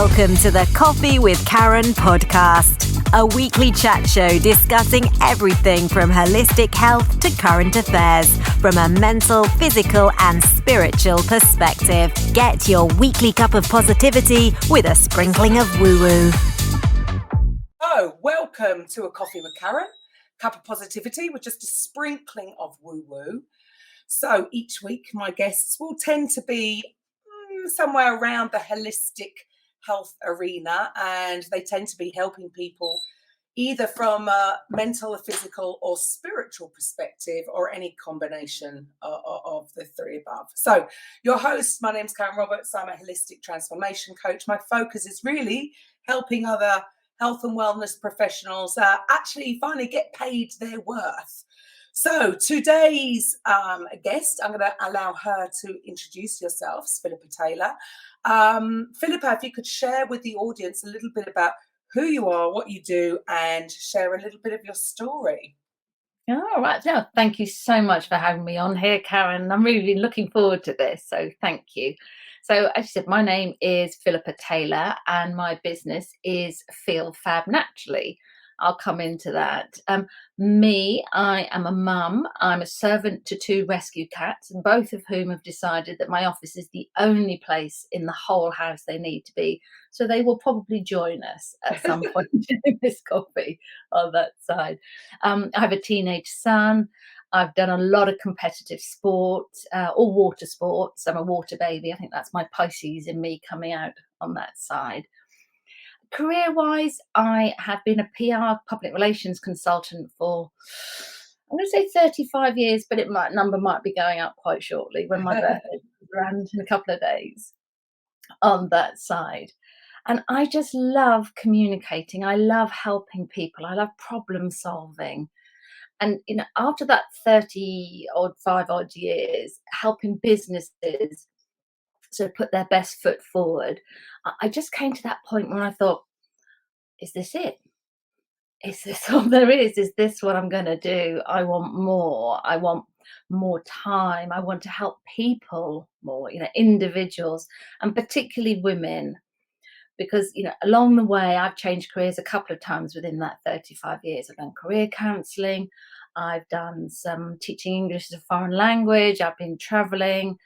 Welcome to the Coffee with Karen podcast, a weekly chat show discussing everything from holistic health to current affairs from a mental, physical and spiritual perspective. Get your weekly cup of positivity with a sprinkling of woo-woo. Oh, welcome to a Coffee with Karen, cup of positivity with just a sprinkling of woo-woo. So each week my guests will tend to be somewhere around the holistic health arena, and they tend to be helping people either from a mental, physical or spiritual perspective, or any combination of the three above. So your host, my name's Karen Roberts. I'm a holistic transformation coach. My focus is really helping other health and wellness professionals actually finally get paid their worth. So today's guest, I'm going to allow her to introduce yourself, Philipa Taylor. Philippa, if you could share with the audience a little bit about who you are, what you do, and share a little bit of your story. All right. Yeah, thank you so much for having me on here, Karen. I'm really looking forward to this, so thank you. So as you said, my name is Philipa Taylor and my business is Feel Fab Naturally. I'll come into that. I am a mum. I'm a servant to 2 rescue cats, both of whom have decided that my office is the only place in the whole house they need to be. So they will probably join us at some point during this coffee on that side. I have a teenage son. I've done a lot of competitive sport, or water sports. I'm a water baby. I think that's my Pisces in me coming out on that side. Career-wise, I have been a PR public relations consultant for, I'm going to say 35 years, but number might be going up quite shortly when my birthday is around in a couple of days on that side. And I just love communicating. I love helping people. I love problem solving. And, after that 35 odd years, helping businesses to put their best foot forward, I just came to that point when I thought, is this it? Is this all there is? Is this what I'm going to do? I want more. I want more time. I want to help people more, individuals, and particularly women. Because, along the way, I've changed careers a couple of times within that 35 years. I've done career counselling. I've done some teaching English as a foreign language. I've been travelling.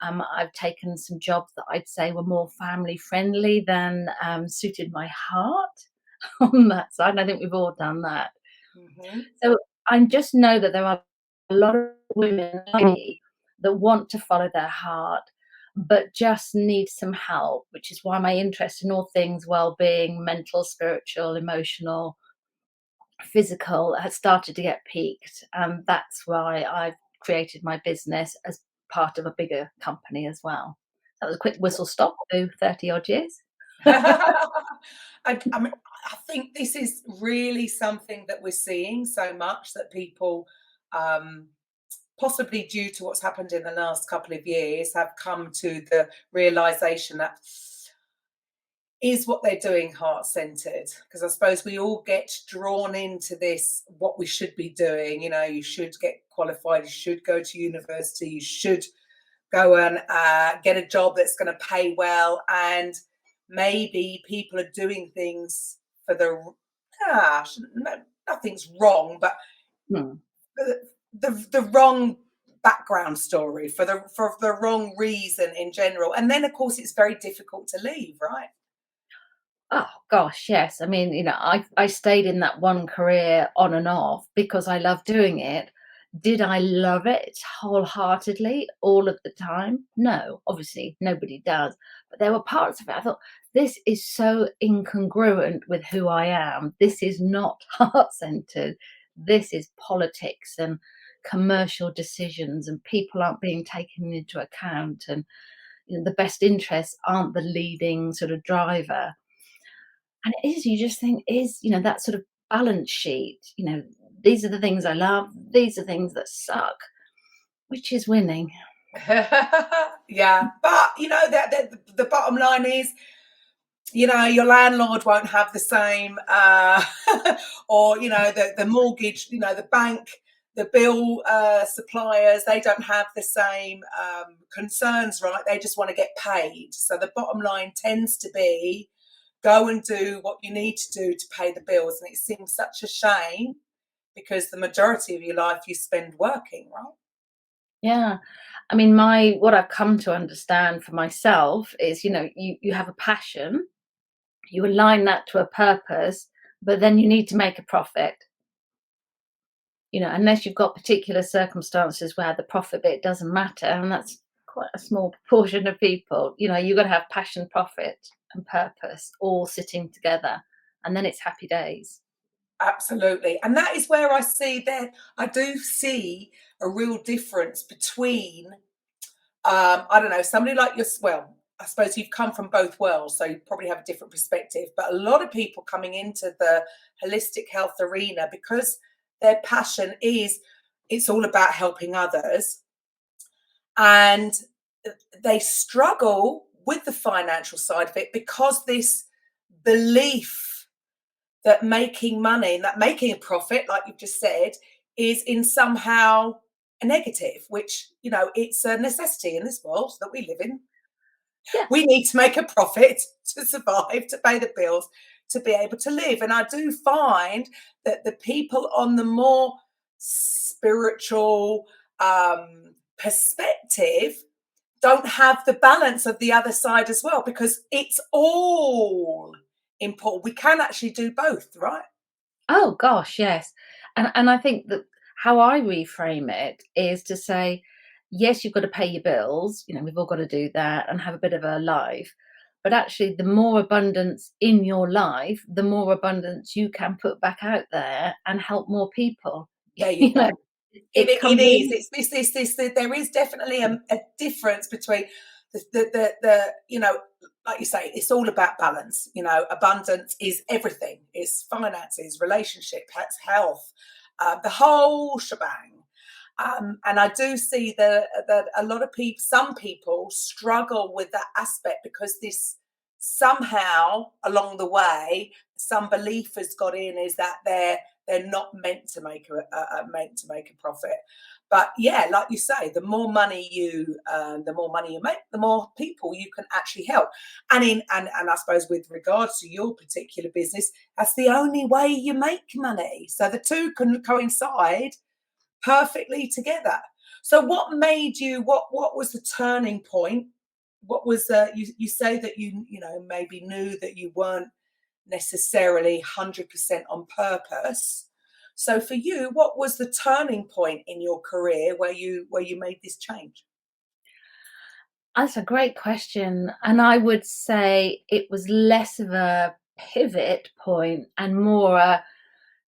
I've taken some jobs that I'd say were more family friendly than suited my heart on that side. And I think we've all done that. Mm-hmm. So I just know that there are a lot of women like me that want to follow their heart, but just need some help, which is why my interest in all things well-being, mental, spiritual, emotional, physical, has started to get peaked. And that's why I've created my business as part of a bigger company as well. That was a quick whistle stop to 30 odd years. I think this is really something that we're seeing so much, that people, possibly due to what's happened in the last couple of years, have come to the realization that is what they're doing heart-centered. Because I suppose we all get drawn into this, what we should be doing. You should get qualified, you should go to university, you should go and get a job that's going to pay well, and maybe people are doing things for nothing's wrong, but the wrong background story, for the wrong reason in general. And then of course it's very difficult to leave, right? Oh gosh, yes. I mean, I stayed in that one career on and off because I love doing it. Did I love it wholeheartedly all of the time? No, obviously nobody does. But there were parts of it I thought, this is so incongruent with who I am. This is not heart-centered. This is politics and commercial decisions, and people aren't being taken into account, and the best interests aren't the leading sort of driver. And it is, you just think, that sort of balance sheet, these are the things I love, these are things that suck, which is winning. Yeah, but the bottom line is, your landlord won't have the same or the mortgage, the bank, the bill suppliers, they don't have the same concerns, right? They just want to get paid. So the bottom line tends to be go and do what you need to do to pay the bills. And it seems such a shame because the majority of your life you spend working, right? Yeah. I mean, what I've come to understand for myself is, you have a passion, you align that to a purpose, but then you need to make a profit. Unless you've got particular circumstances where the profit bit doesn't matter, and that's quite a small proportion of people, you've got to have passion, profit, and purpose all sitting together, and then it's happy days. Absolutely. And that is where I do see a real difference between, I don't know, somebody like well, I suppose you've come from both worlds, so you probably have a different perspective. But a lot of people coming into the holistic health arena, because their passion it's all about helping others. And they struggle with the financial side of it because this belief that making money and that making a profit, like you've just said, is in somehow a negative, which, it's a necessity in this world that we live in. Yeah. We need to make a profit to survive, to pay the bills, to be able to live. And I do find that the people on the more spiritual perspective don't have the balance of the other side as well, because it's all important. We can actually do both, right? Oh gosh, yes. And I think that how I reframe it is to say, yes, you've got to pay your bills, we've all got to do that and have a bit of a life. But actually, the more abundance in your life, the more abundance you can put back out there and help more people. There you go. It comes is. in. It's this. There is definitely a difference between the like you say, it's all about balance. Abundance is everything. It's finances, relationship, health, the whole shebang. And I do see that a lot of people, some people struggle with that aspect because this somehow along the way, some belief has got in is that they're not meant to make a profit. But yeah, like you say, the more money you make, the more people you can actually help. And I suppose with regards to your particular business, that's the only way you make money. So the two can coincide perfectly together. So what made you? What was the turning point? What was you say that you maybe knew that you weren't necessarily 100% on purpose. So for you, what was the turning point in your career where you made this change? That's a great question. And I would say it was less of a pivot point and more a,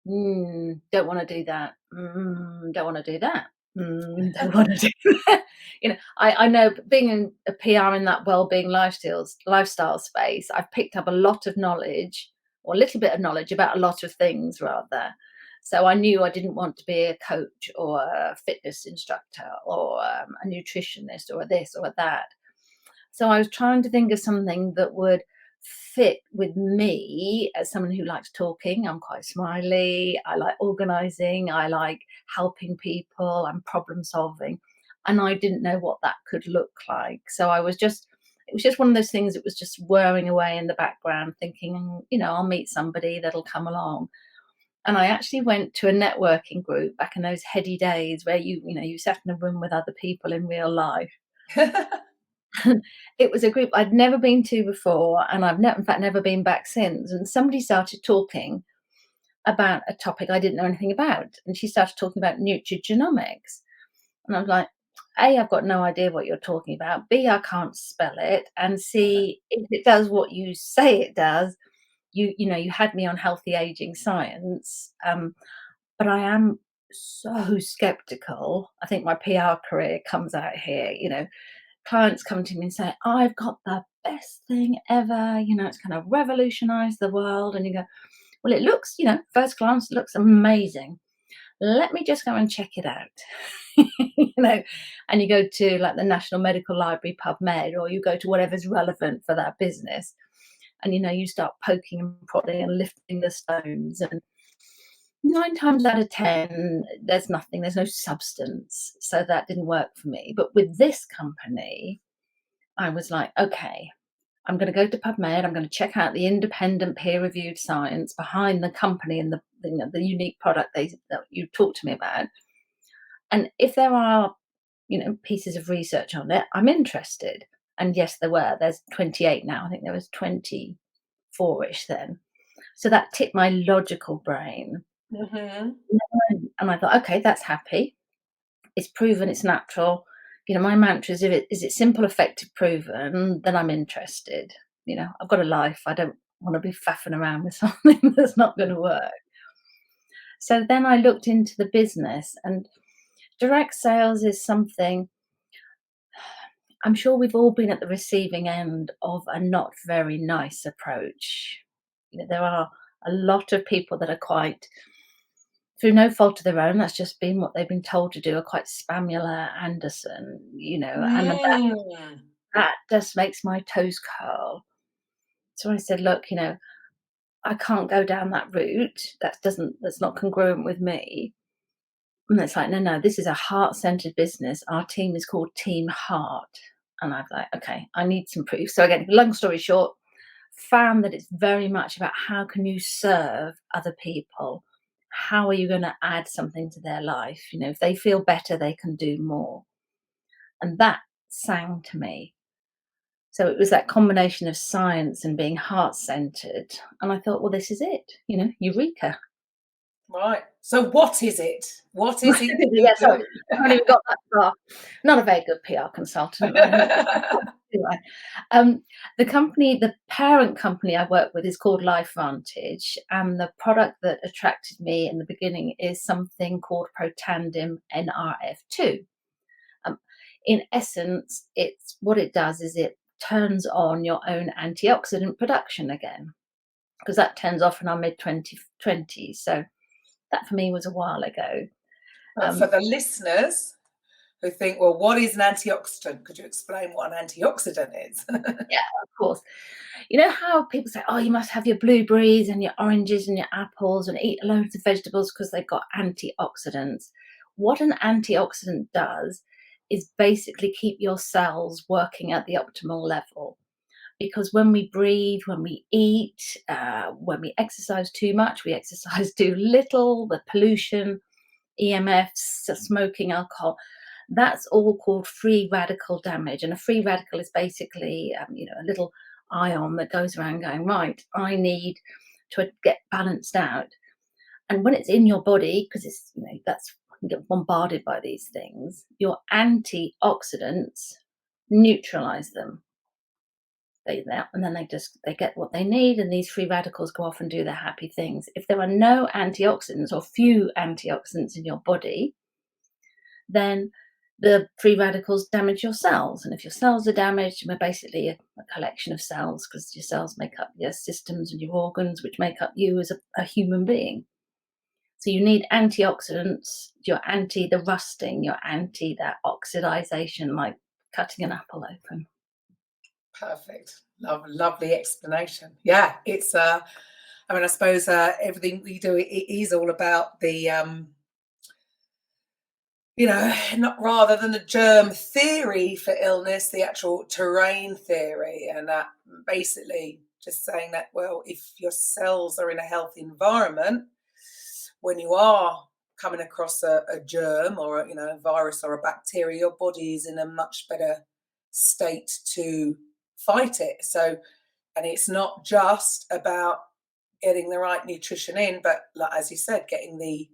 don't want to do that. Don't want to do that. Don't want to do that. I know being in a PR in that wellbeing lifestyle space, I've picked up a lot of knowledge, or a little bit of knowledge about a lot of things rather. So I knew I didn't want to be a coach or a fitness instructor or a nutritionist or a this or a that. So I was trying to think of something that would fit with me as someone who likes talking. I'm quite smiley. I like organizing. I like helping people. I'm problem solving. And I didn't know what that could look like. So it was just one of those things that was just whirring away in the background, thinking, I'll meet somebody that'll come along. And I actually went to a networking group back in those heady days where you sat in a room with other people in real life. It was a group I'd never been to before, and I've in fact never been back since. And somebody started talking about a topic I didn't know anything about, and she started talking about nutrigenomics. And I was like, A, I've got no idea what you're talking about. B, I can't spell it. And C, if it does what you say it does, you had me on healthy aging science. But I am so skeptical. I think my PR career comes out here. Clients come to me and say, I've got the best thing ever. It's kind of revolutionized the world. And you go, well, it looks, first glance, it looks amazing. Let me just go and check it out. And you go to like the National Medical Library PubMed, or you go to whatever's relevant for that business. And, you start poking and prodding and lifting the stones. And 9 times out of 10, there's nothing, there's no substance. So that didn't work for me. But with this company, I was like, okay, I'm going to go to PubMed. I'm going to check out the independent peer-reviewed science behind the company and the unique product that you talked to me about. And if there are, pieces of research on it, I'm interested. And yes, there were. There's 28 now. I think there was 24-ish then. So that tipped my logical brain. Mm-hmm. And I thought, okay, that's happy. It's proven, it's natural. My mantra is, is it simple, effective, proven, then I'm interested. I've got a life. I don't want to be faffing around with something that's not going to work. So then I looked into the business, and direct sales is something, I'm sure we've all been at the receiving end of a not very nice approach. There are a lot of people that are quite, through no fault of their own, that's just been what they've been told to do, are quite Spamula Anderson, and that just makes my toes curl. So I said, look, I can't go down that route. That's not congruent with me. And it's like, no, this is a heart-centered business. Our team is called Team Heart. And I'm like, okay, I need some proof. So again, long story short, found that it's very much about how can you serve other people? How are you going to add something to their life? If they feel better, they can do more. And that sang to me. So it was that combination of science and being heart-centered. And I thought, well, this is it, eureka. Right. So what is it? What is it? Yeah, sorry, I haven't even got that far. Not a very good PR consultant. Anyway, the parent company I work with is called LifeVantage, and the product that attracted me in the beginning is something called Protandim NRF2. In essence, what it does is it turns on your own antioxidant production again, because that turns off in our mid-20s. So that for me was a while ago. For the listeners who think, well, what is an antioxidant? Could you explain what an antioxidant is? Yeah, of course. You know how people say, oh, you must have your blueberries and your oranges and your apples and eat loads of vegetables because they've got antioxidants. What an antioxidant does is basically keep your cells working at the optimal level. Because when we breathe, when we eat, when we exercise too much, we exercise too little, the pollution, EMFs, smoking, alcohol, that's all called free radical damage. And a free radical is basically, a little ion that goes around going, right, I need to get balanced out. And when it's in your body, because it's, you get bombarded by these things, your antioxidants neutralize them. And then they get what they need, and these free radicals go off and do their happy things. If there are no antioxidants or few antioxidants in your body, then the free radicals damage your cells. And if your cells are damaged, we're basically a collection of cells, because your cells make up your systems and your organs, which make up you as a human being. So you need antioxidants. You're anti the rusting, you're anti that oxidization, like cutting an apple open. Perfect. Lovely explanation. Yeah, it's I suppose everything we do, it is all about the not rather than a germ theory for illness, the actual terrain theory, and that basically just saying that, well, if your cells are in a healthy environment, when you are coming across a germ or a virus or a bacteria, your body is in a much better state to fight it. So, and it's not just about getting the right nutrition in, but like, as you said, getting the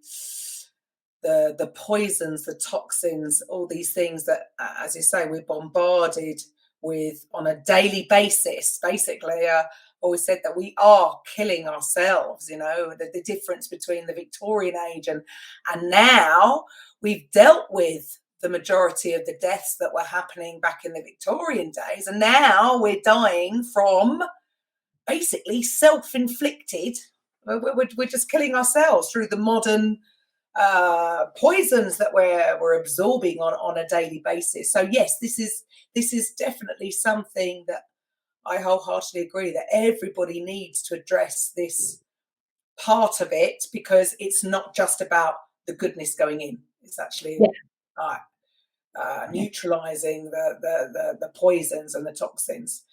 poisons, the toxins, all these things that, as you say, we're bombarded with on a daily basis. Basically, always said that we are killing ourselves. The difference between the Victorian age and now, we've dealt with the majority of the deaths that were happening back in the Victorian days, and now we're dying from basically self-inflicted. We're just killing ourselves through the modern poisons that we're absorbing on a daily basis. So yes, this is definitely something that I wholeheartedly agree that everybody needs to address this part of it, because it's not just about the goodness going in. It's actually neutralizing the poisons and the toxins.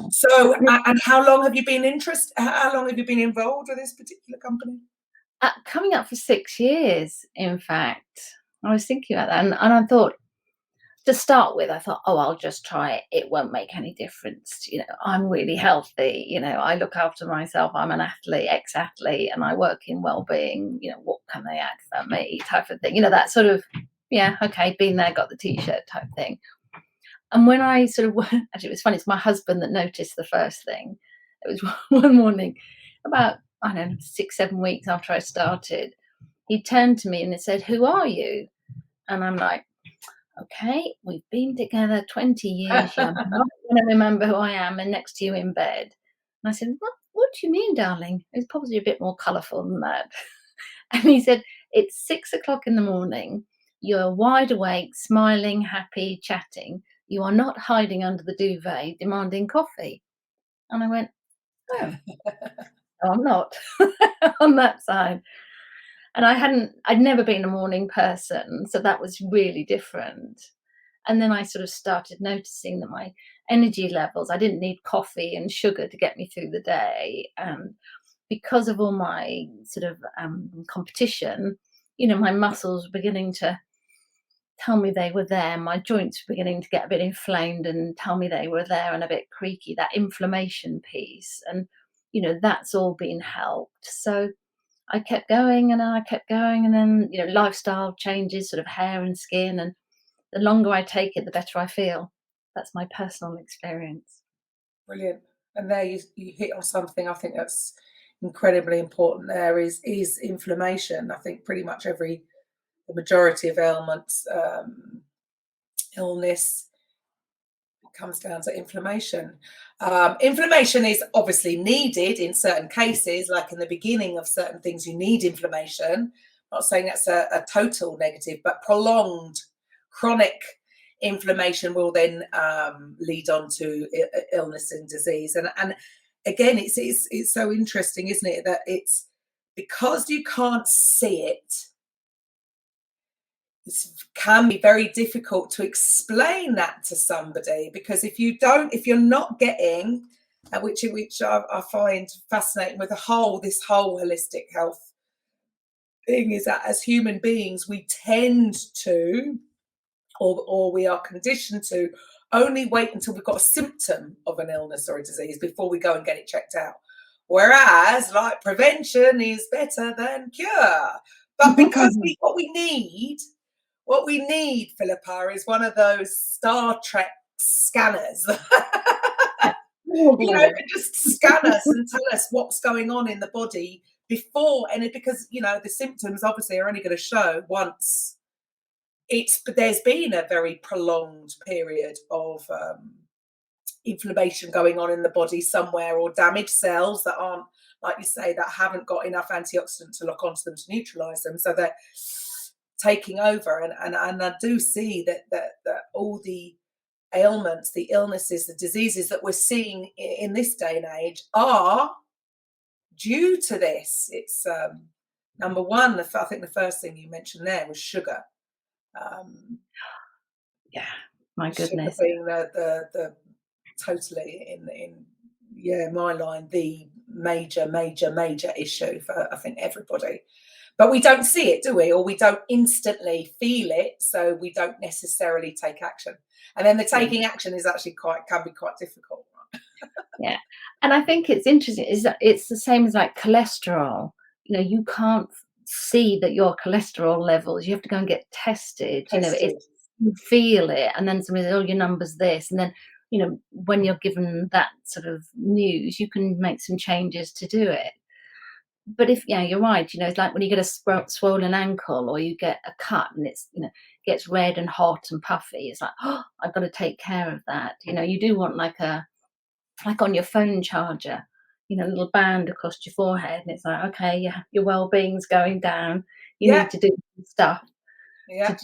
So, and how long have you been How long have you been involved with this particular company? Coming up for 6 years, in fact. I was thinking about that, and I thought, to start with, I thought, oh, I'll just try it. It won't make any difference. I'm really healthy. I look after myself. I'm an athlete, ex-athlete, and I work in wellbeing. What can they add for me? Type of thing. That sort of, yeah, okay, been there, got the t-shirt type thing. And when I sort of, actually, it was funny. It's my husband that noticed the first thing. It was one morning, about, I don't know, 6-7 weeks after I started. He turned to me and he said, "Who are you?" And I'm like, okay, we've been together 20 years. You're not going to remember who I am, and next to you in bed. And I said, what do you mean, darling? It's probably a bit more colourful than that. And he said, it's 6 o'clock in the morning. You're wide awake, smiling, happy, chatting. You are not hiding under the duvet demanding coffee. And I went, oh, no, I'm not on that side. And I'd never been a morning person, so that was really different. And then I sort of started noticing that my energy levels, I didn't need coffee and sugar to get me through the day. And because of all my sort of competition, my muscles were beginning to tell me they were there. My joints were beginning to get a bit inflamed and tell me they were there and a bit creaky, that inflammation piece. And, that's all been helped. So I kept going and I kept going, and then, lifestyle changes, sort of hair and skin, and the longer I take it, the better I feel. That's my personal experience. Brilliant. And there you hit on something I think that's incredibly important. There is inflammation. I think pretty much the majority of ailments, illness, comes down to inflammation. Inflammation is obviously needed in certain cases, like in the beginning of certain things, you need inflammation. I'm not saying that's a total negative, but prolonged chronic inflammation will then lead on to illness and disease. And again, it's so interesting, isn't it, that it's because you can't see it. It can be very difficult to explain that to somebody, because if you're not getting, which I find fascinating with this whole holistic health thing, is that as human beings we tend to, or we are conditioned to, only wait until we've got a symptom of an illness or a disease before we go and get it checked out. Whereas, like, prevention is better than cure. But because what we need, Philippa, is one of those Star Trek scanners. Just scan us and tell us what's going on in the body before, and because the symptoms obviously are only going to show once there's been a very prolonged period of inflammation going on in the body somewhere, or damaged cells that aren't, like you say, that haven't got enough antioxidant to lock onto them to neutralize them, so they're taking over. And I do see that all the ailments, the illnesses, the diseases that we're seeing in this day and age are due to this. It's number one, I think the first thing you mentioned there was sugar. Yeah, my goodness. Sugar being the totally in my line, the major issue for, I think, everybody. But we don't see it, do we? Or we don't instantly feel it, so we don't necessarily take action. And then the taking action is actually can be quite difficult. Yeah, and I think it's interesting is that it's the same as like cholesterol. You can't see that your cholesterol levels. You have to go and get tested. You feel it, and then somebody says, "Oh, your number's this," and then when you're given that sort of news, you can make some changes to do it. But you're right, it's like when you get a swollen ankle, or you get a cut and it's, gets red and hot and puffy. It's like, oh, I've got to take care of that. You do want like on your phone charger, a little band across your forehead, and it's like, okay, your well-being's going down. You need to do some stuff. Yeah.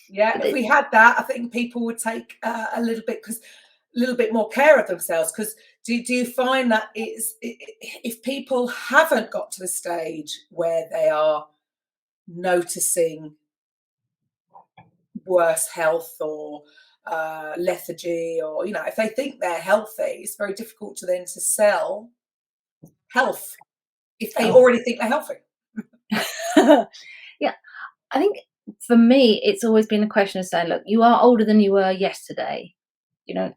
If we had that, I think people would take a little bit more care of themselves. Because do you find that if people haven't got to the stage where they are noticing worse health or lethargy, or if they think they're healthy, it's very difficult to then to sell health if they Oh. already think they're healthy. Yeah, I think for me, it's always been a question of saying, look, you are older than you were yesterday,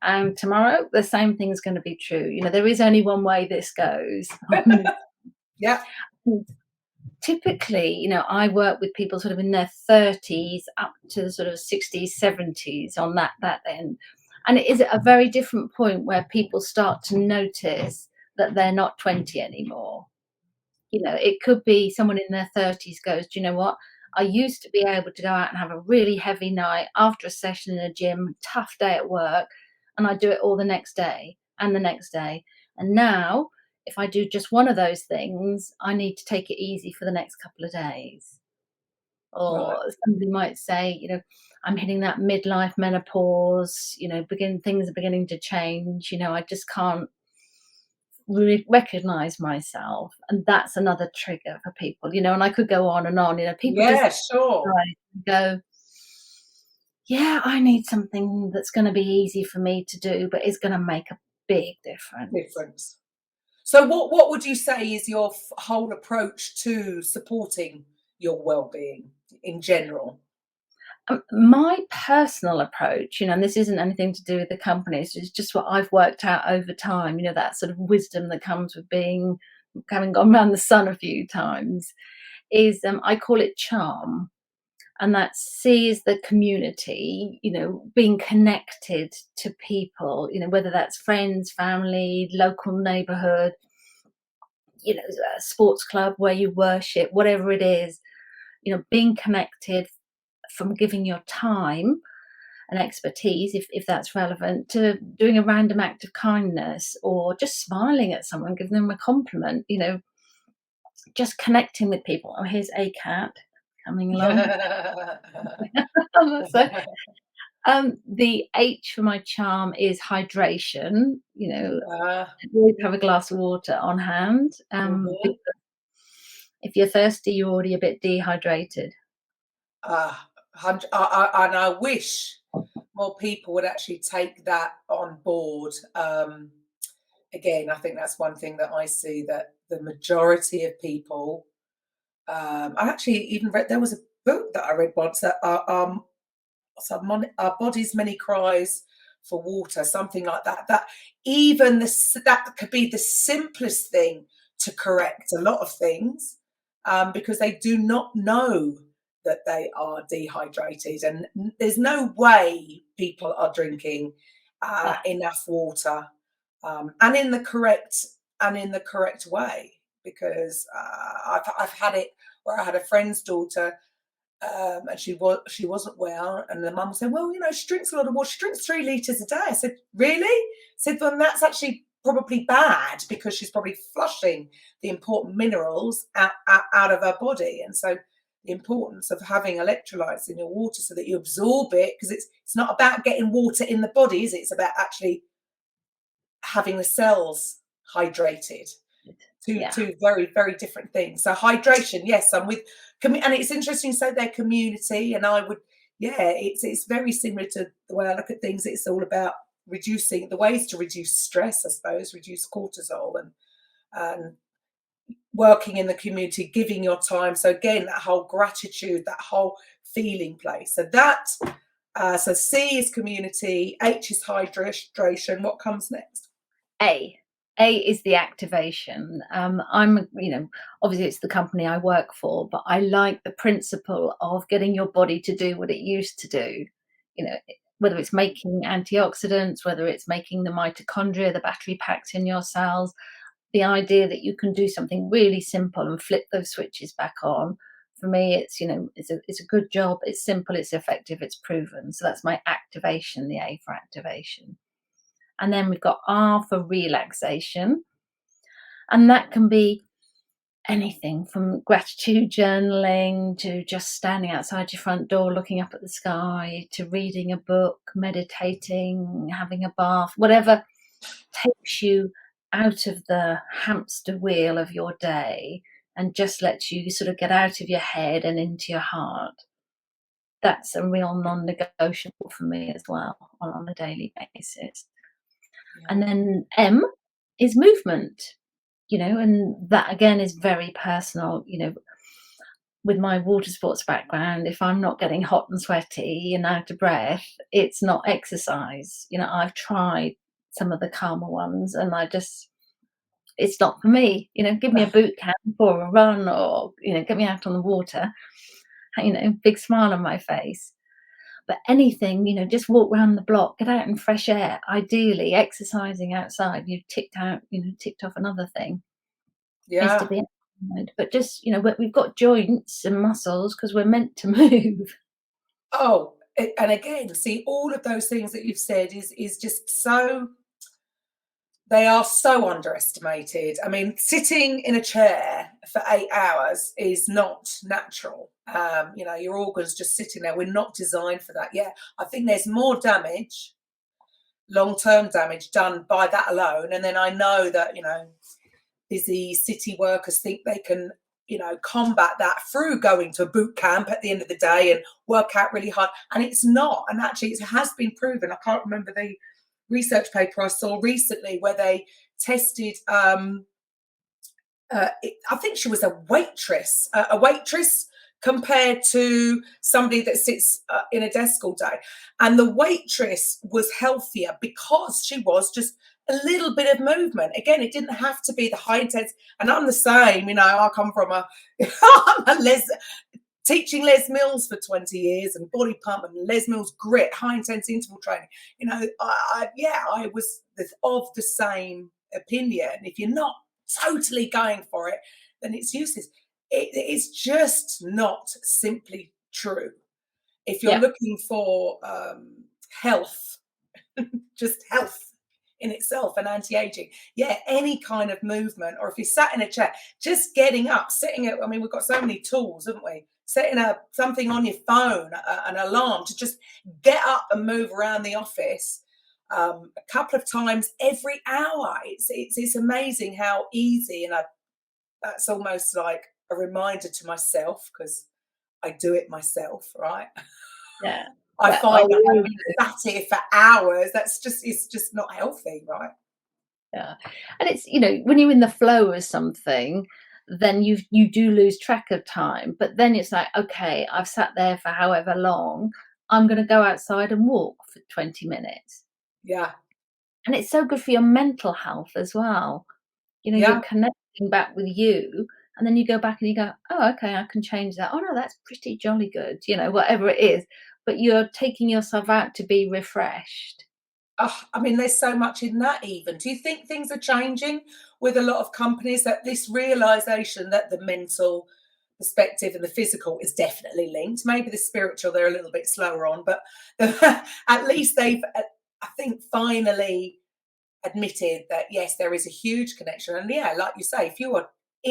and tomorrow the same thing is going to be true. There is only one way this goes. Yeah. Typically, I work with people sort of in their 30s up to the sort of 60s, 70s on that end. And it is at a very different point where people start to notice that they're not 20 anymore. It could be someone in their 30s goes, do you know what? I used to be able to go out and have a really heavy night after a session in a gym, tough day at work, and I do it all the next day and the next day. And now, if I do just one of those things, I need to take it easy for the next couple of days. Right. Or somebody might say, I'm hitting that midlife menopause, things are beginning to change, I just can't recognize myself, and that's another trigger for people, and I could go on and on, people just Yeah, sure. go, yeah, I need something that's going to be easy for me to do, but is going to make a big difference. So what would you say is your whole approach to supporting your well-being in general? My personal approach, and this isn't anything to do with the companies, it's just what I've worked out over time, that sort of wisdom that comes with having gone around the sun a few times, is I call it charm. And that C is the community, being connected to people, whether that's friends, family, local neighborhood, a sports club where you worship, whatever it is, being connected, from giving your time and expertise, if that's relevant, to doing a random act of kindness, or just smiling at someone, giving them a compliment, just connecting with people. Oh, here's a cat coming along. So, the H for my charm is hydration. Always have a glass of water on hand. Mhm. Because if you're thirsty, you're already a bit dehydrated. And I wish more people would actually take that on board. Again, I think that's one thing that I see, that the majority of people. I actually even read, there was a book that I read once, that our body's many cries for water, something like that. That even that could be the simplest thing to correct a lot of things, because they do not know that they are dehydrated, and there's no way people are drinking enough water, and in the correct way. Because I've had it where I had a friend's daughter, and she wasn't well, and the mum said, well, she drinks a lot of water. She drinks 3 liters a day. I said, really? I said, well, that's actually probably bad, because she's probably flushing the important minerals out of her body. And so the importance of having electrolytes in your water so that you absorb it, because it's not about getting water in the body, is it? It's about actually having the cells hydrated. Two very, very different things. So hydration, yes, I'm with, and it's interesting to say their community, and I would, it's very similar to the way I look at things. It's all about reducing the ways to reduce stress, I suppose, reduce cortisol, and working in the community, giving your time. So again, that whole gratitude, that whole feeling place. So so C is community, H is hydration. What comes next? A is the activation. I'm, obviously it's the company I work for, but I like the principle of getting your body to do what it used to do. Whether it's making antioxidants, whether it's making the mitochondria, the battery packs in your cells, the idea that you can do something really simple and flip those switches back on. For me, it's a good job. It's simple, it's effective, it's proven. So that's my activation, the A for activation. And then we've got R for relaxation. And that can be anything from gratitude journaling to just standing outside your front door, looking up at the sky, to reading a book, meditating, having a bath, whatever takes you out of the hamster wheel of your day and just lets you sort of get out of your head and into your heart. that's a real non-negotiable for me as well on a daily basis. And then M is movement, and that again is very personal. With my water sports background, if I'm not getting hot and sweaty and out of breath, it's not exercise. I've tried some of the calmer ones and it's not for me. Give me a boot camp or a run, or, get me out on the water, big smile on my face. But anything, just walk around the block, get out in fresh air, ideally exercising outside. You've ticked off another thing. Is to be outside. But just, we've got joints and muscles because we're meant to move. Oh, and again, see, all of those things that you've said is just so, they are so underestimated. I mean, sitting in a chair for 8 hours is not natural. Your organs just sitting there. We're not designed for that. Yeah, I think there's more damage, long-term damage done by that alone. And then I know that, busy city workers think they can, combat that through going to a boot camp at the end of the day and work out really hard. And it's not. And actually, it has been proven. I can't remember the research paper I saw recently where they tested. I think she was a waitress compared to somebody that sits in a desk all day, and the waitress was healthier because she was just a little bit of movement. Again, it didn't have to be the high intense. And I'm the same. I come from teaching Les Mills for 20 years and body pump and Les Mills grit, high intense interval training. I was of the same opinion. If you're not totally going for it, then it's useless. It's just not simply true. If you're looking for health, just health in itself and anti-aging, any kind of movement, or if you sat in a chair, just getting up, we've got so many tools, haven't we? Setting up something on your phone, an alarm to just get up and move around the office a couple of times every hour. It's amazing how easy, and that's almost like a reminder to myself, because I do it myself, right? Yeah. I find that I've been sat here for hours. It's just not healthy, right? Yeah. And it's, when you're in the flow of something, then you do lose track of time. But then it's like, okay, I've sat there for however long, I'm going to go outside and walk for 20 minutes. Yeah. And it's so good for your mental health as well. You're connecting back with you, and then you go back and you go, oh, okay, I can change that. Oh, no, that's pretty jolly good, whatever it is. But you're taking yourself out to be refreshed. There's so much in that even. Do you think things are changing with a lot of companies, that this realization that the mental perspective and the physical is definitely linked? Maybe the spiritual they're a little bit slower on, but at least they've, I think, finally admitted that, yes, there is a huge connection. And like you say,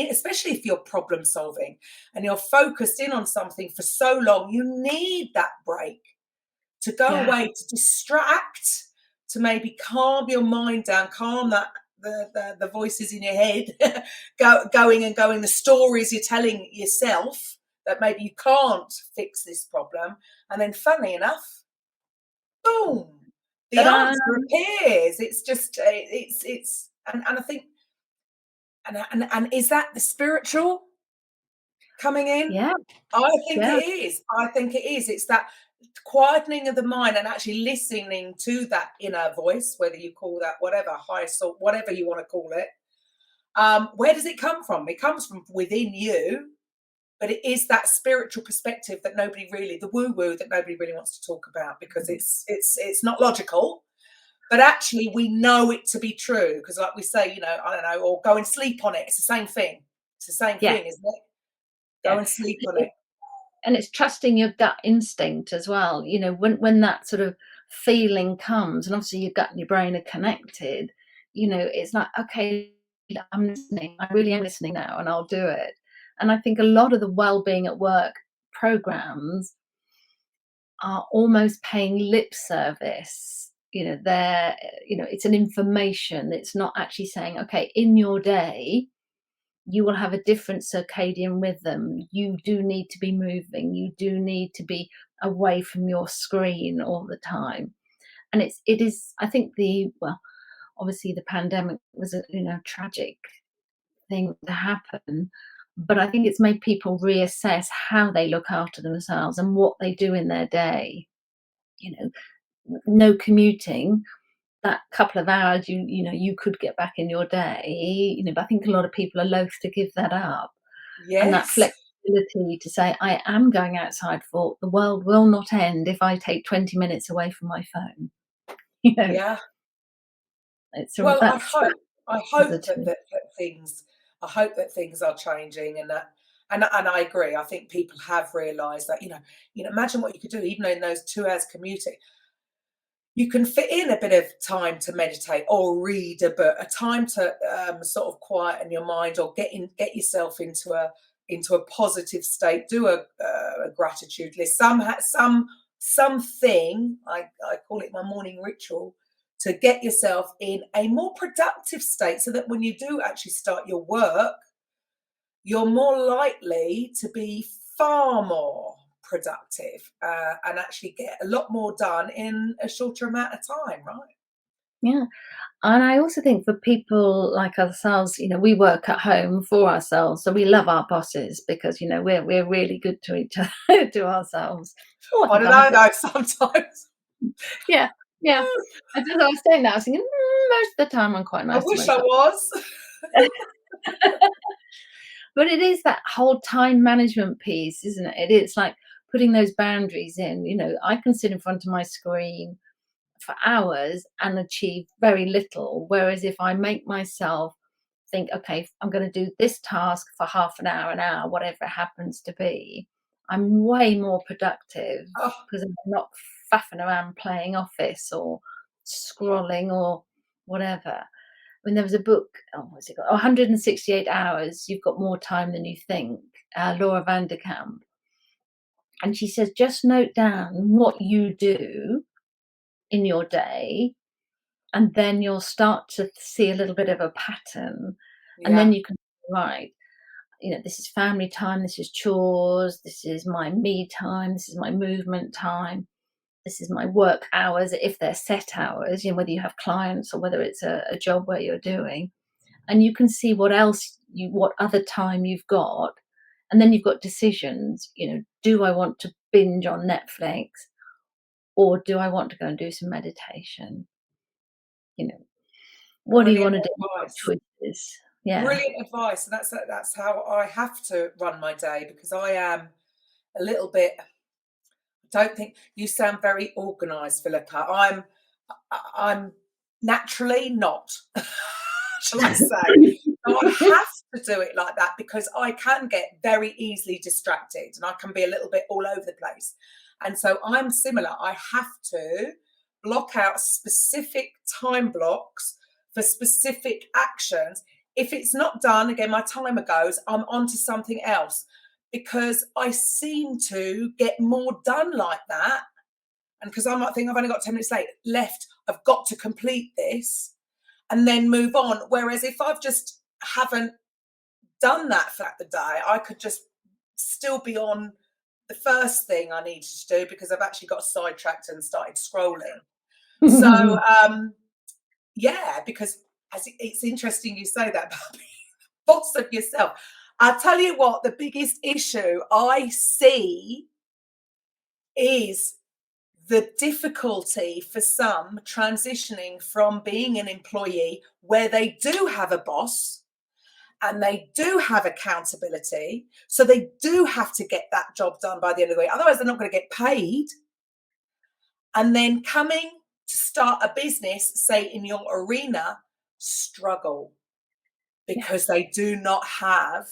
especially if you're problem solving and you're focused in on something for so long, you need that break to go away, to distract, to maybe calm your mind down, calm that the voices in your head going, the stories you're telling yourself that maybe you can't fix this problem. And then, funnily enough, boom, the answer appears. It's just and I think, and is that the spiritual coming in? Yeah, I think it is. It's that quietening of the mind and actually listening to that inner voice, whether you call that whatever, higher soul, whatever you want to call it. Where does it come from? It comes from within you, but it is that spiritual perspective that the woo-woo that nobody really wants to talk about, because it's not logical. But actually, we know it to be true, because, like we say, I don't know, or go and sleep on it. It's the same thing. It's the same thing, isn't it? Go and sleep on it. And it's trusting your gut instinct as well. When that sort of feeling comes, and obviously your gut and your brain are connected, it's like, okay, I'm listening. I really am listening now, and I'll do it. And I think a lot of the Wellbeing at Work programs are almost paying lip service. It's an information. It's not actually saying, okay, in your day, you will have a different circadian rhythm. You do need to be moving. You do need to be away from your screen all the time. And it is, I think obviously the pandemic was a, tragic thing to happen, but I think it's made people reassess how they look after themselves and what they do in their day. No commuting, that couple of hours you could get back in your day, but I think a lot of people are loath to give that up. And that Yes. flexibility to say, I am going outside, for the world will not end if I take 20 minutes away from my phone. Yeah. It's Well, that's I hope that, positive. I hope that things are changing, and and I agree. I think people have realised that, imagine what you could do, even in those 2 hours commuting. You can fit in a bit of time to meditate or read a book, a time to sort of quieten your mind, or get yourself into a positive state. Do a gratitude list. Something. I call it my morning ritual, to get yourself in a more productive state, so that when you do actually start your work, you're more likely to be far more productive, and actually get a lot more done in a shorter amount of time, right? Yeah. And I also think for people like ourselves, we work at home for ourselves. So we love our bosses because, we're really good to each other, to ourselves. Oh, I I think don't I have know got, though, sometimes. yeah, yeah. I just, I was saying that, I was thinking, most of the time I'm quite I nice to wish I myself. was. But it is that whole time management piece, isn't it? It's like putting those boundaries in. I can sit in front of my screen for hours and achieve very little. Whereas if I make myself think, okay, I'm going to do this task for half an hour, whatever it happens to be, I'm way more productive Oh, because I'm not faffing around playing Office or scrolling or whatever. I mean, there was a book, what's it called? 168 Hours, You've Got More Time Than You Think, Laura Vanderkamp. And she says, just note down what you do in your day, and then you'll start to see a little bit of a pattern. And yeah. then you can, right, this is family time, this is chores, this is my me time, this is my movement time, this is my work hours, if they're set hours, whether you have clients or whether it's a job where you're doing. And you can see what other time you've got. And then you've got decisions, do I want to binge on Netflix, or do I want to go and do some meditation? You know, what do you Brilliant want to do? You've got advice. choices. Yeah. Brilliant advice. And that's how I have to run my day, because I am a little bit, I don't think you sound very organized, Philippa. I'm naturally not, shall I say. So I have to do it like that, because I can get very easily distracted and I can be a little bit all over the place. And so I'm similar. I have to block out specific time blocks for specific actions. If it's not done, again, my timer goes, I'm on to something else, because I seem to get more done like that. And because I might think I've only got 10 minutes left, I've got to complete this and then move on. Whereas if I've just haven't done that for the day, I could just still be on the first thing I needed to do, because I've actually got sidetracked and started scrolling. So, yeah, because it's interesting you say that about being the boss of yourself. I'll tell you what, the biggest issue I see is the difficulty for some transitioning from being an employee, where they do have a boss and they do have accountability. So they do have to get that job done by the end of the week. Otherwise, they're not going to get paid. And then coming to start a business, say in your arena, struggle because they do not have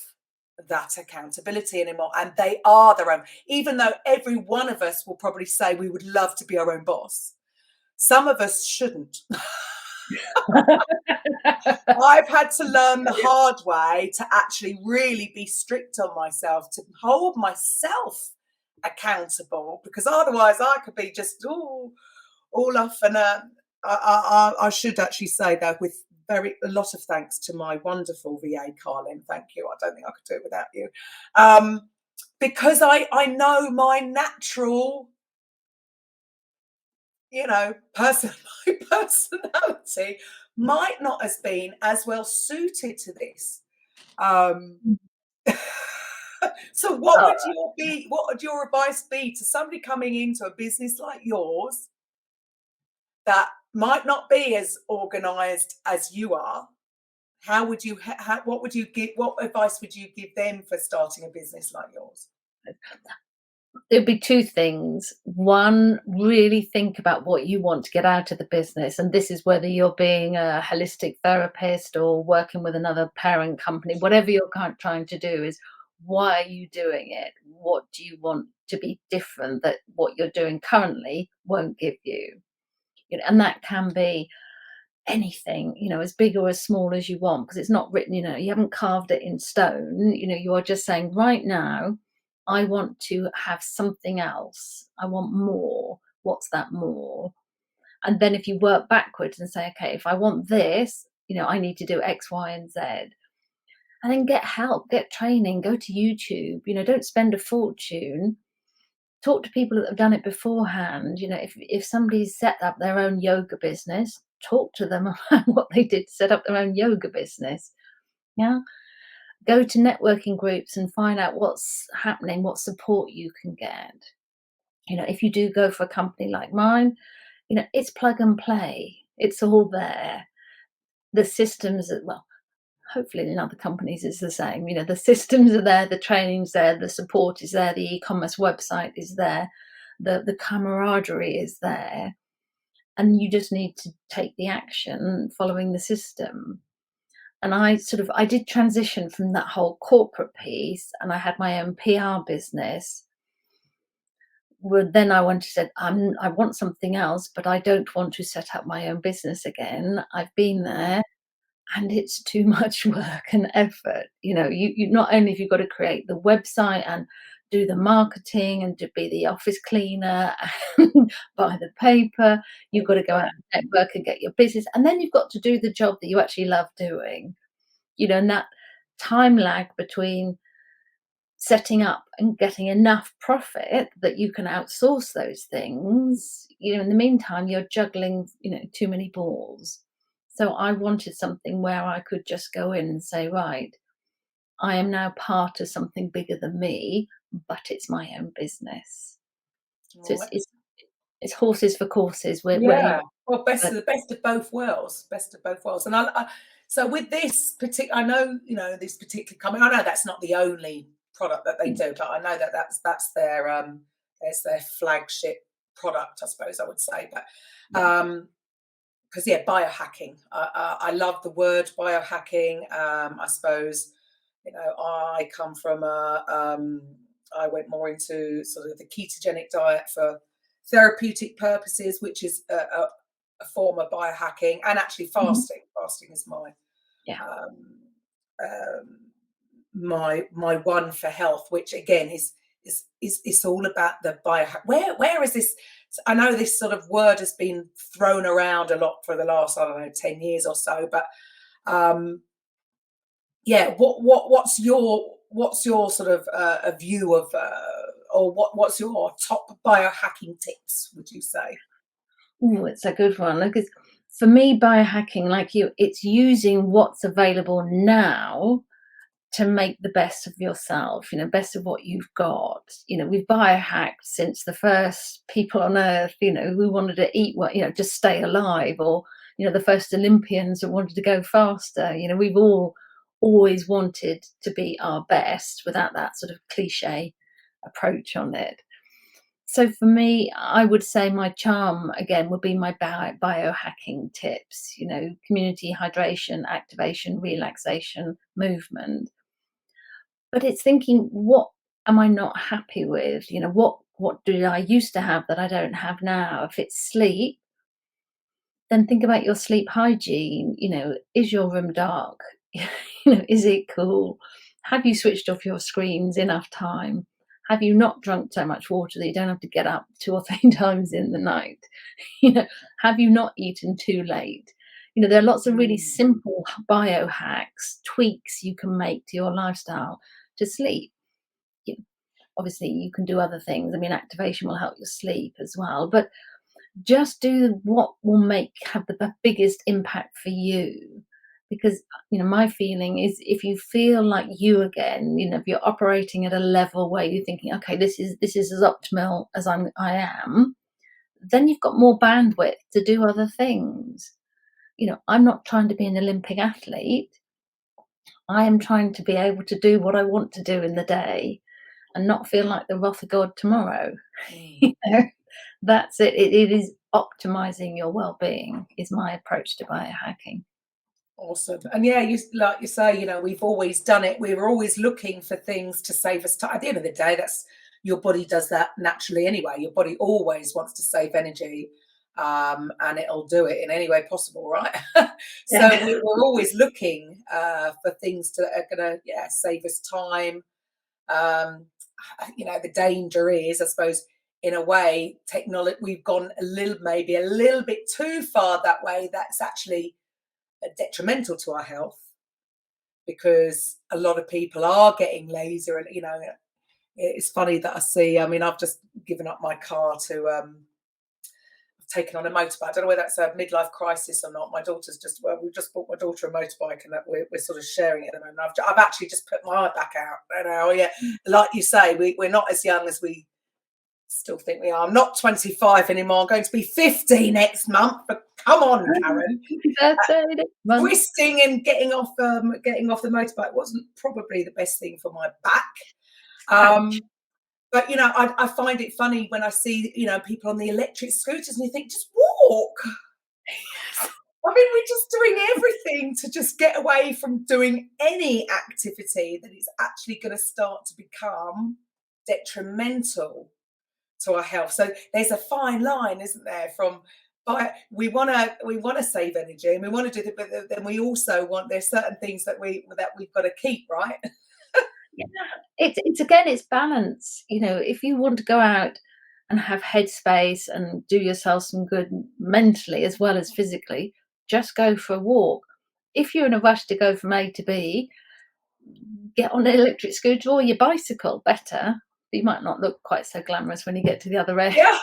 that accountability anymore, and they are their own. Even though every one of us will probably say we would love to be our own boss, some of us shouldn't. I've had to learn the hard way to actually really be strict on myself, to hold myself accountable, because otherwise I could be just all off. And I should actually say that with a lot of thanks to my wonderful VA, Carlin. Thank you. I don't think I could do it without you. Because I know my natural, my personality might not have been as well suited to this. So what would your advice be to somebody coming into a business like yours that might not be as organized as you are? What advice would you give them for starting a business like yours? There'd be two things. One, really think about what you want to get out of the business. And this is whether you're being a holistic therapist or working with another parent company, whatever you're trying to do is, why are you doing it? What do you want to be different that what you're doing currently won't give you? And that can be anything, as big or as small as you want, because it's not written, you haven't carved it in stone. You are just saying, right now, I want to have something else. I want more. What's that more? And then if you work backwards and say, okay, if I want this, I need to do X, Y, and Z. And then get help, get training, go to YouTube, don't spend a fortune. Talk to people that have done it beforehand. If somebody's set up their own yoga business, talk to them about what they did to set up their own yoga business. Yeah. Go to networking groups and find out what's happening, what support you can get. If you do go for a company like mine, it's plug and play. It's all there. The systems, hopefully in other companies it's the same. The systems are there, the training's there, the support is there, the e-commerce website is there, the camaraderie is there. And you just need to take the action following the system. And I did transition from that whole corporate piece, and I had my own PR business. Well, then I said, I want something else, but I don't want to set up my own business again. I've been there, and it's too much work and effort. You not only have you got to create the website and do the marketing and to be the office cleaner and buy the paper, you've got to go out and network and get your business, and then you've got to do the job that you actually love doing. And that time lag between setting up and getting enough profit that you can outsource those things, in the meantime you're juggling too many balls. So I wanted something where I could just go in and say, right, I am now part of something bigger than me, but it's my own business. So it's horses for courses. Well, best of both worlds. And so with this particular, I know this particular company. I know that's not the only product that they do, but I know that's their flagship product, I suppose I would say. But because biohacking, I love the word biohacking. I suppose I come from I went more into sort of the ketogenic diet for therapeutic purposes, which is a form of biohacking, and actually fasting. Fasting is my one for health, which again is all about the biohack. Where is this? I know this sort of word has been thrown around a lot for the last 10 years or so, but what's your sort of a view of or what's your top biohacking tips, would you say? Oh, it's a good one. Because for me, biohacking, like you, it's using what's available now to make the best of yourself, best of what you've got. We've biohacked since the first people on earth, who wanted to eat just stay alive, or, the first Olympians who wanted to go faster. We've all always wanted to be our best without that sort of cliche approach on it. So for me, I would say my charm again would be my biohacking tips, community, hydration, activation, relaxation, movement. But it's thinking, what am I not happy with? What do I used to have that I don't have now? If it's sleep, then think about your sleep hygiene. Is your room dark? Is it cool? Have you switched off your screens enough time? Have you not drunk so much water that you don't have to get up 2 or 3 times in the night? Have you not eaten too late? There are lots of really simple biohacks, tweaks you can make to your lifestyle to sleep. You- Obviously, you can do other things. I mean, activation will help your sleep as well, but just do what will have the biggest impact for you. Because my feeling is, if you feel like you again, if you're operating at a level where you're thinking, okay, this is as optimal as I am, then you've got more bandwidth to do other things. I'm not trying to be an Olympic athlete. I am trying to be able to do what I want to do in the day and not feel like the wrath of God tomorrow. That's it. It is optimizing your well-being is my approach to biohacking. Awesome. And yeah, like you say, we've always done it. We were always looking for things to save us time. At the end of the day, your body does that naturally anyway. Your body always wants to save energy, and it'll do it in any way possible, right? So we're always looking for things that are going to save us time. The danger is, I suppose, in a way, technology, we've gone maybe a little bit too far that way. That's actually detrimental to our health, because a lot of people are getting lazier. And it's funny that I've just given up my car to I've taken on a motorbike. I don't know whether that's a midlife crisis or not. My daughter's we've just bought my daughter a motorbike, and we're sort of sharing it at the moment. I've actually just put my back out. Like you say, we're not as young as we still think we are. I'm not 25 anymore. I'm going to be 50 next month. But come on, Karen. Twisting and getting off the motorbike wasn't probably the best thing for my back. But I find it funny when I see people on the electric scooters, and you think, just walk. We're just doing everything to just get away from doing any activity that is actually going to start to become detrimental to our health. So there's a fine line, isn't there, from we want to save energy, and we want to do that, but then we also there's certain things that we've got to keep, right? It's balance. If you want to go out and have headspace and do yourself some good mentally as well as physically, just go for a walk. If you're in a rush to go from A to B, get on an electric scooter or your bicycle. Better. You might not look quite so glamorous when you get to the other end. Yeah.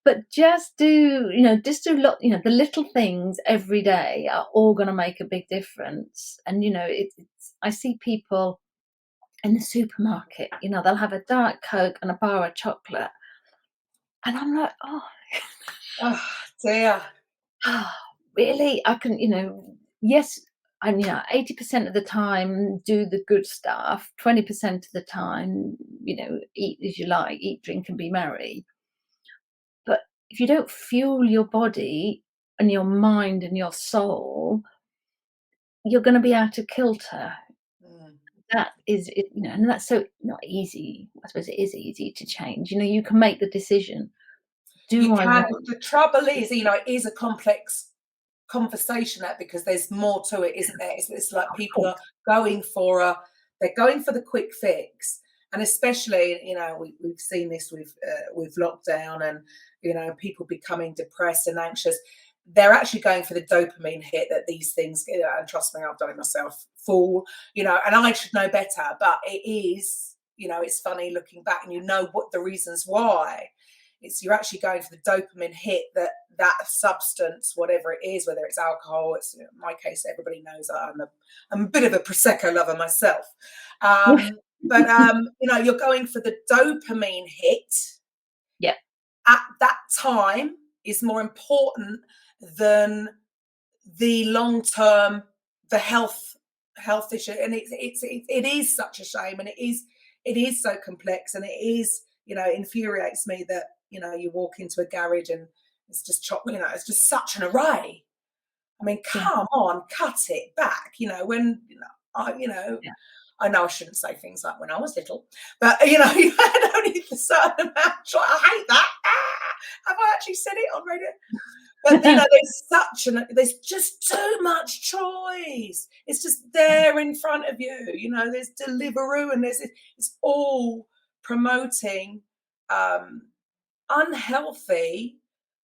But just do the little things every day are all going to make a big difference. And I see people in the supermarket, they'll have a Diet Coke and a bar of chocolate, and I'm like, oh dear, really? I can, yes, I'm 80% of the time do the good stuff, 20% of the time, eat as you like, eat, drink, and be merry. But if you don't fuel your body and your mind and your soul, you're going to be out of kilter. That is it, and that's so not easy. I suppose it is easy to change. You can make the decision. The trouble is, it is a complex conversation, because there's more to it, isn't there? It's like people are going for the quick fix, and especially we've seen this with lockdown, and people becoming depressed and anxious. They're actually going for the dopamine hit that these things, and trust me, I've done it myself, and I should know better, but it is, it's funny looking back, and what the reasons why. You're actually going for the dopamine hit that substance, whatever it is, whether it's alcohol. It's, in my case, everybody knows that I'm a bit of a Prosecco lover myself. But you're going for the dopamine hit. Yeah. At that time is more important than the long-term, the health issue. And it is such a shame, and it is so complex, and it is, infuriates me that, you walk into a garage and it's just it's just such an array. Come on, cut it back. I know I shouldn't say things like when I was little, but you had only a certain amount. I hate that. Have I actually said it on radio? But there's just too much choice. It's just there in front of you. There's Deliveroo, and it's all promoting unhealthy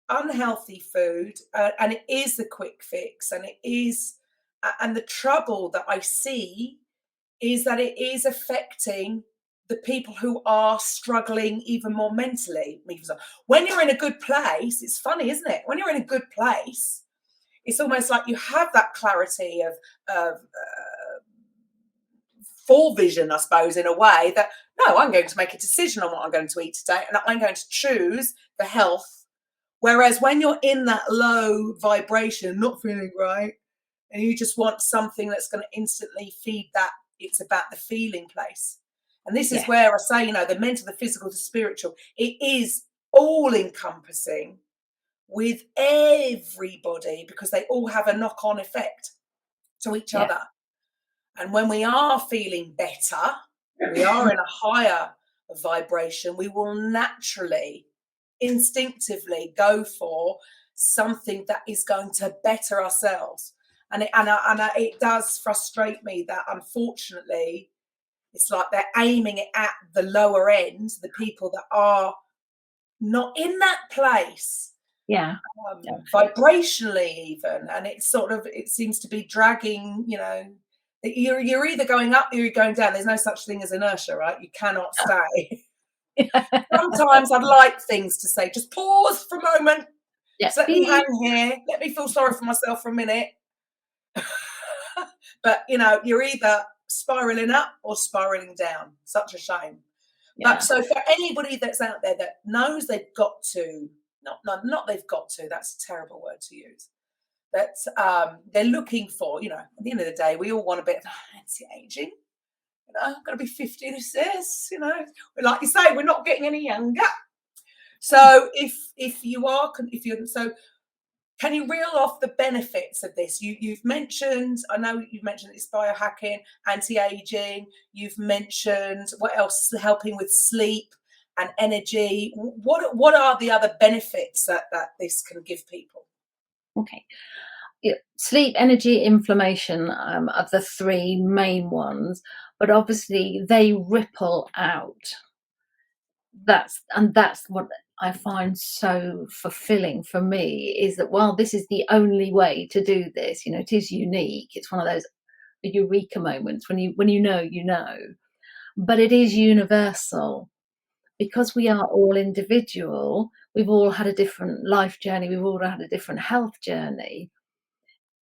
unhealthy food, and it is the quick fix, and it is, and the trouble that I see is that it is affecting the people who are struggling even more mentally. When you're in a good place, it's funny, isn't it? When you're in a good place, it's almost like you have that clarity of full vision, I suppose, in a way that, no, I'm going to make a decision on what I'm going to eat today, and I'm going to choose the health. Whereas when you're in that low vibration, not feeling right, and you just want something that's going to instantly feed that, it's about the feeling place. And this is where I say, the mental, the physical, the spiritual, it is all encompassing with everybody, because they all have a knock-on effect to each other. And when we are feeling better, we are in a higher vibration, we will naturally, instinctively go for something that is going to better ourselves. And it does frustrate me that, unfortunately, it's like they're aiming it at the lower end, the people that are not in that place. Vibrationally even, and it's sort of, it seems to be dragging, you're either going up or you're going down. There's no such thing as inertia, right? You cannot stay. Sometimes I'd like things to say, just pause for a moment, just let me hang here, let me feel sorry for myself for a minute. But you're either spiraling up or spiraling down. Such a shame. But so for anybody that's out there that knows they've got to, not they've got to, that's a terrible word to use, that they're looking for, at the end of the day, we all want a bit of anti-aging. I'm going to be 50 this is, like you say, we're not getting any younger. So can you reel off the benefits of this? You've mentioned, I know you've mentioned it's biohacking, anti-aging. You've mentioned, what else? Helping with sleep and energy. What are the other benefits that this can give people? Okay. Sleep, energy, inflammation are the three main ones, but obviously they ripple out. That's what I find so fulfilling for me, is that while this is the only way to do this, it is unique. It's one of those eureka moments when you know, but it is universal, because we are all individual. We've all had a different life journey. We've all had a different health journey.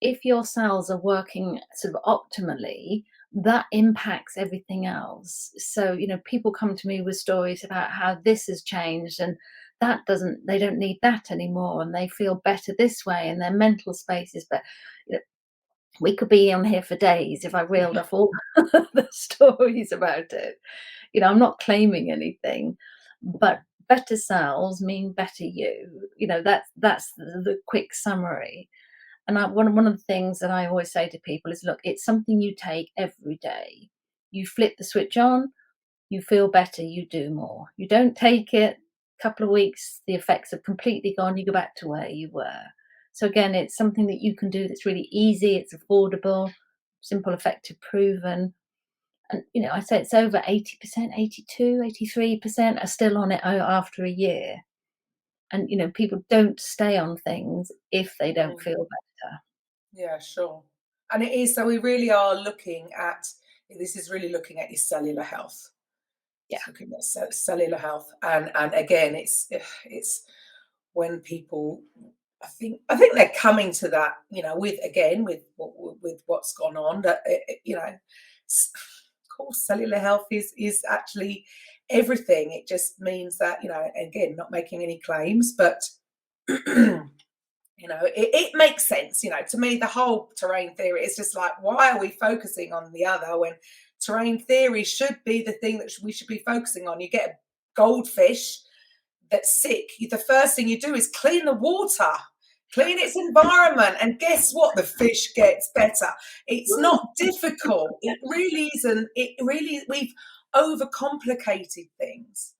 If your cells are working sort of optimally, that impacts everything else. So, people come to me with stories about how this has changed, and they don't need that anymore, and they feel better this way, and their mental space is better. We could be on here for days if I reeled off all the stories about it. I'm not claiming anything, but better cells mean better you. That's the quick summary. And one of the things that I always say to people is, look, it's something you take every day. You flip the switch on, you feel better, you do more. You don't take it, a couple of weeks, the effects have completely gone, you go back to where you were. So again, it's something that you can do that's really easy, it's affordable, simple, effective, proven. And, I say it's over 80%, 82, 83% are still on it after a year. And, people don't stay on things if they don't feel better. Yeah, sure. And it is, so we really are looking at your cellular health. Yeah. It's looking at cellular health. And again, it's when people, I think they're coming to that, with what's gone on, that, of course, cellular health is actually everything. It just means that, again, not making any claims, but it makes sense. To me, the whole terrain theory is just like, why are we focusing on the other when terrain theory should be the thing that we should be focusing on? You get a goldfish that's sick, the first thing you do is clean the water, clean its environment, and guess what? The fish gets better. It's not difficult. It really isn't. We've overcomplicated things.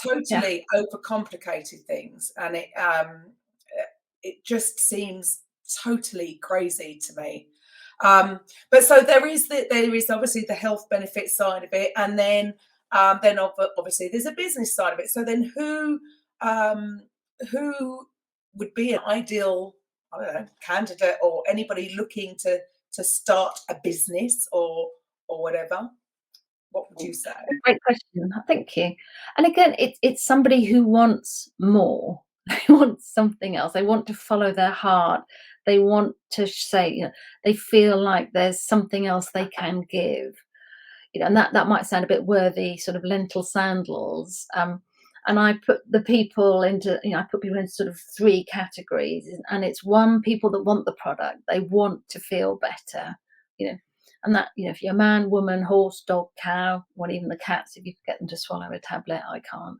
Totally overcomplicated things, and it just seems totally crazy to me. But so there is obviously the health benefit side of it, and then obviously there's a business side of it. So then who would be an ideal, I don't know, candidate or anybody looking to start a business or whatever? What would you say? Great question. Thank you. And again, it's somebody who wants more. They want something else. They want to follow their heart. They want to say, they feel like there's something else they can give. And that might sound a bit worthy, sort of lentil sandals. And I put the people into, I put people into sort of three categories. And it's one, people that want the product. They want to feel better, and that, if you're a man, woman, horse, dog, cow, or even the cats, if you could get them to swallow a tablet, I can't.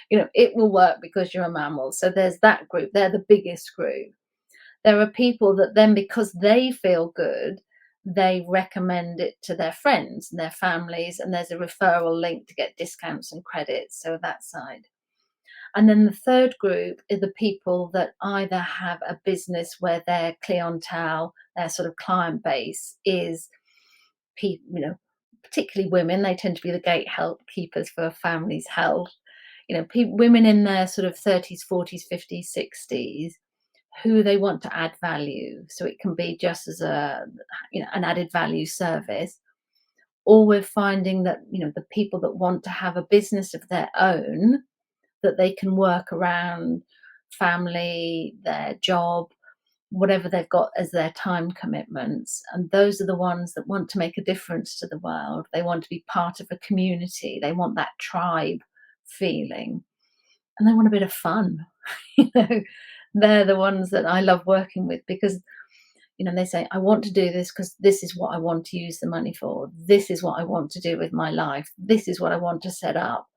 It will work because you're a mammal. So there's that group. They're the biggest group. There are people that then, because they feel good, they recommend it to their friends and their families, and there's a referral link to get discounts and credits. So that side. And then the third group are the people that either have a business where their clientele, their sort of client base is people, particularly women. They tend to be the gatekeepers for families' health. Women in their sort of 30s, 40s, 50s, 60s, who they want to add value. So it can be just as an added value service. Or we're finding that, the people that want to have a business of their own, that they can work around family, their job, whatever they've got as their time commitments. And those are the ones that want to make a difference to the world. They want to be part of a community. They want that tribe feeling. And they want a bit of fun. They're the ones that I love working with because, they say, I want to do this because this is what I want to use the money for. This is what I want to do with my life. This is what I want to set up.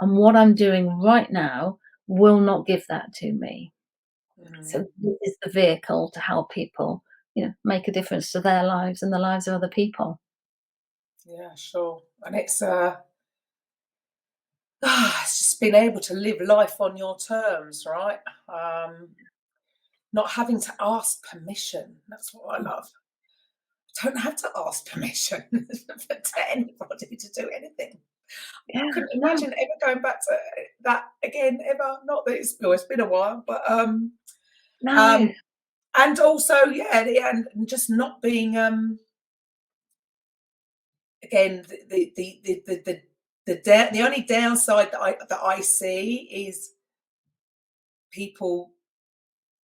And what I'm doing right now will not give that to me. So this is the vehicle to help people, make a difference to their lives and the lives of other people. Yeah, sure. And it's just being able to live life on your terms, right? Not having to ask permission. That's what I love. I don't have to ask permission to anybody to do anything. Yeah, I couldn't imagine ever going back to that again, ever. Not that it's been a while, but no. and also, and just not being again the only downside that I see is people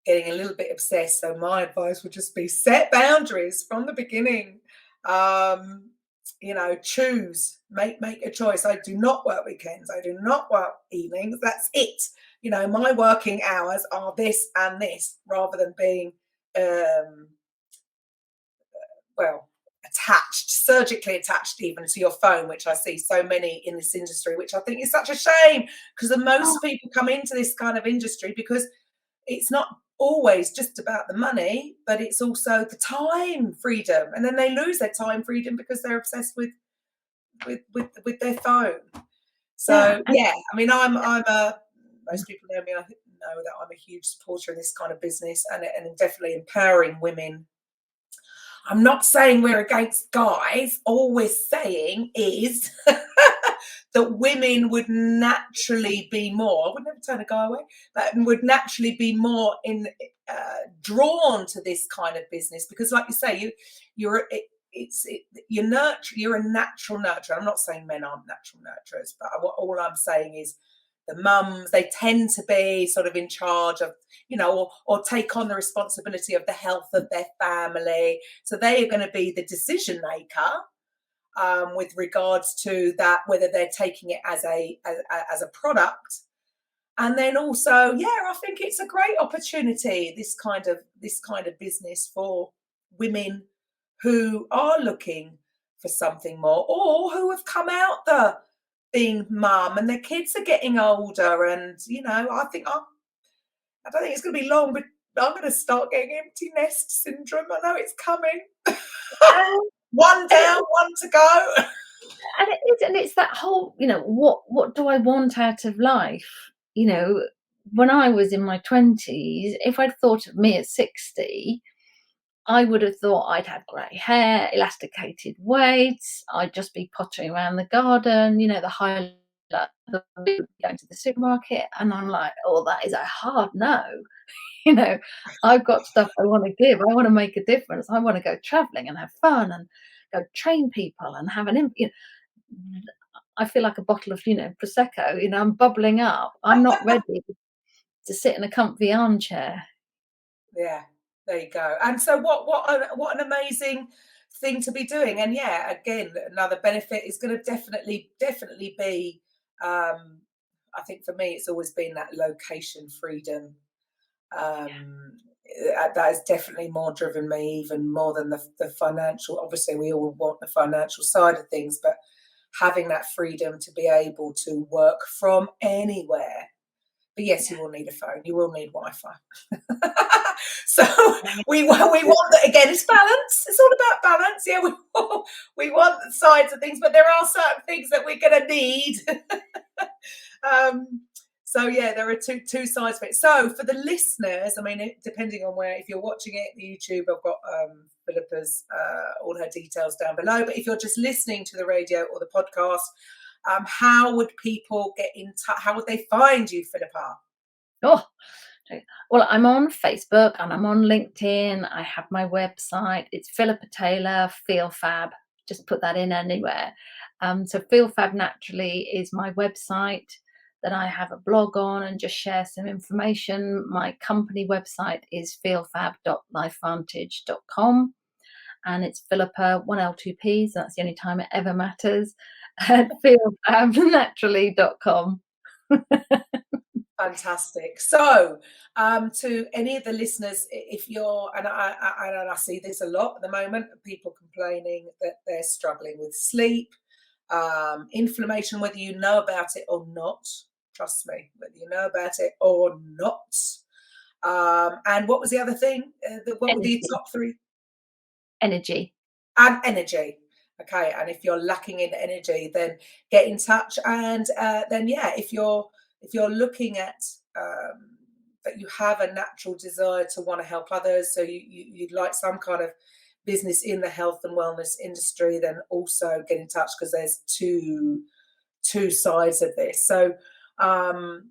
getting a little bit obsessed. So my advice would just be set boundaries from the beginning. Choose, make a choice. I do not work weekends. I do not work evenings. That's it. My working hours are this and this, rather than being, surgically attached even to your phone, which I see so many in this industry, which I think is such a shame, because most people come into this kind of industry because it's not always just about the money, but it's also the time freedom, and then they lose their time freedom because they're obsessed with their phone. So I mean, I'm a most people know me. I know that I'm a huge supporter of this kind of business and definitely empowering women. I'm not saying we're against guys. All we're saying is that women would naturally be more, I would never turn a guy away, but would naturally be more drawn to this kind of business because, like you say, you're a natural nurturer. I'm not saying men aren't natural nurturers, but all I'm saying is the mums, they tend to be sort of in charge of, or take on the responsibility of the health of their family. So they are going to be the decision maker with regards to that, whether they're taking it as a product. And then also, I think it's a great opportunity, this kind of business for women who are looking for something more, or who have come out the being mum and their kids are getting older. And, I don't think it's going to be long, but I'm going to start getting empty nest syndrome. I know it's coming. One down, one to go. And it's that whole, what do I want out of life? When I was in my 20s, if I'd thought of me at 60, I would have thought I'd have grey hair, elasticated weights, I'd just be pottering around the garden, the high like going to the supermarket, and I'm like, oh, that is a hard no. I've got stuff I want to give. I want to make a difference. I want to go traveling and have fun and go train people and have I feel like a bottle of, Prosecco, I'm bubbling up. I'm not ready to sit in a comfy armchair. Yeah, there you go. And so what an amazing thing to be doing. And yeah, again, another benefit is going to definitely be, I think for me, it's always been that location freedom. That has definitely more driven me, even more than the financial. Obviously, we all want the financial side of things, but having that freedom to be able to work from anywhere. But yes, you will need a phone. You will need Wi-Fi. So we want that again. It's balance. It's all about balance. Yeah, we want the sides of things, but there are certain things that we're going to need. So yeah, there are two sides of it. So for the listeners, I mean, depending on if you're watching it on YouTube, I've got Philippa's all her details down below. But if you're just listening to the radio or the podcast, how would people get in touch? How would they find you, Philippa? Oh, well, I'm on Facebook and I'm on LinkedIn. I have my website. It's Philipa Taylor, Feel Fab. Just put that in anywhere. So Feel Fab Naturally is my website that I have a blog on and just share some information. My company website is feelfab.lifevantage.com. And it's Philippa, 1L, 2Ps. That's the only time it ever matters. At feelfabnaturally.com. Fantastic. So, to any of the listeners, if you're, and I see this a lot at the moment, people complaining that they're struggling with sleep, inflammation, whether you know about it or not. Trust me, whether you know about it or not. And what was the other thing? What were the top three? Energy. And energy. Okay, and if you're lacking in energy, then get in touch. And then, yeah, if you're looking at that you have a natural desire to want to help others, so you'd like some kind of business in the health and wellness industry, then also get in touch, because there's two sides of this. So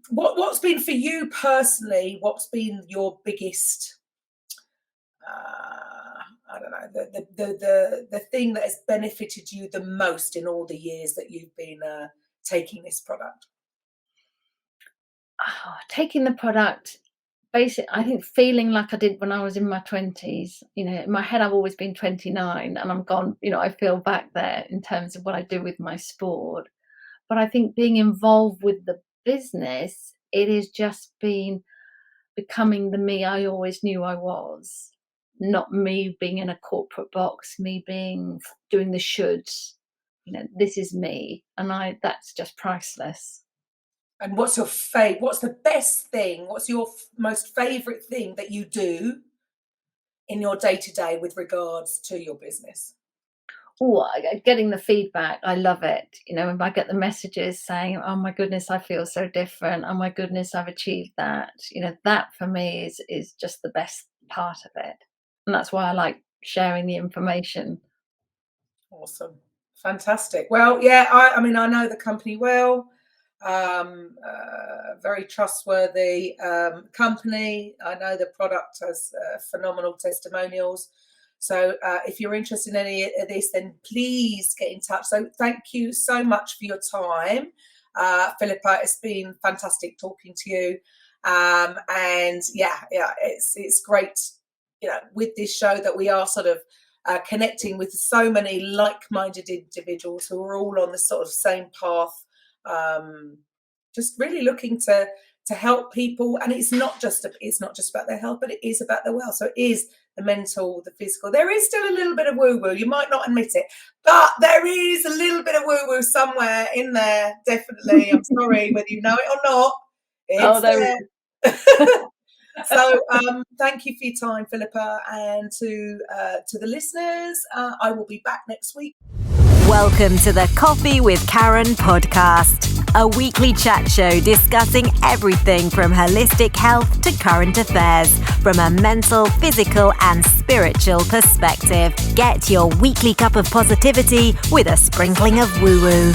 what's been for you personally, what's been your biggest I don't know, the thing that has benefited you the most in all the years that you've been taking this product? Taking the product, basically, I think feeling like I did when I was in my 20s. In my head, I've always been 29 and I'm gone, I feel back there in terms of what I do with my sport. But I think being involved with the business, it has just been becoming the me I always knew I was. Not me being in a corporate box, me doing the shoulds. This is me, and that's just priceless. And what's the best thing? What's your most favourite thing that you do in your day-to-day with regards to your business? Oh, getting the feedback, I love it. If I get the messages saying, oh my goodness, I feel so different. Oh my goodness, I've achieved that. That for me is just the best part of it. And that's why I like sharing the information. Awesome. Fantastic. Well, yeah, I mean, I know the company well. Very trustworthy company. I know the product has phenomenal testimonials. So if you're interested in any of this, then please get in touch. So thank you so much for your time, Philippa. It's been fantastic talking to you. And yeah, it's great, with this show that we are sort of connecting with so many like-minded individuals who are all on the sort of same path, just really looking to help people. And it's not just about their health, but it is about their wealth. So it is the mental, the physical. There is still a little bit of woo-woo. You might not admit it, but there is a little bit of woo-woo somewhere in there. Definitely. I'm sorry whether you know it or not. It's there. So thank you for your time, Philippa, and to the listeners, I will be back next week. Welcome to the Coffee with Karen podcast, a weekly chat show discussing everything from holistic health to current affairs from a mental, physical and spiritual perspective. Get your weekly cup of positivity with a sprinkling of woo-woo.